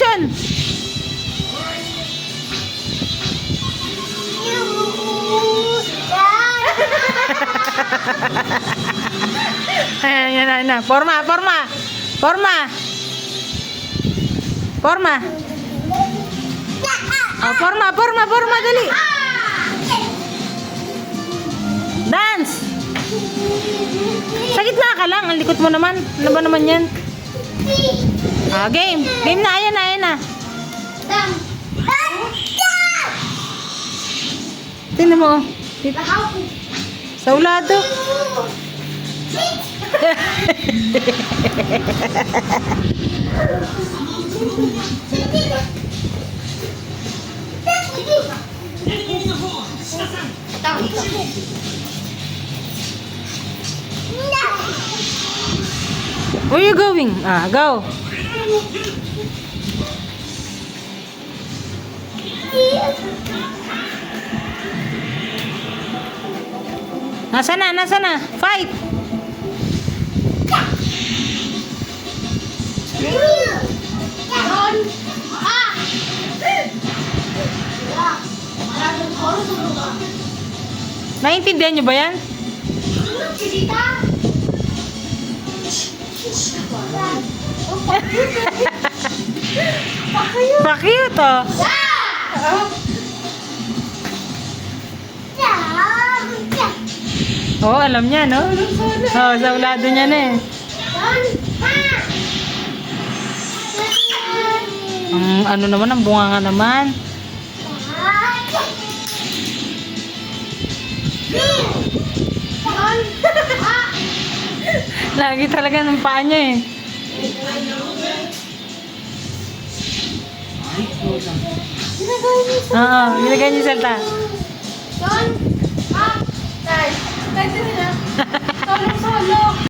action! Ayan, yan na. Forma. Oh, forma, dali. Dance! Sa gitna ka lang, ang likot mo naman. Ano ba naman yan? Ah, game. Game na, ayan na. Tingnan mo. Sa ulado. Where you going? Ah, go. Nasaan na? Fight! Naintindihan niyo ba yan? Pa-cute oh. Oh, alam niya, no? Oh, sa ulado niya na eh. Ang ano naman, ang bunganga naman. Lagi talaga ng paa niya eh. Oo, ginagay niya salta. Guys, guys, nila. Solo.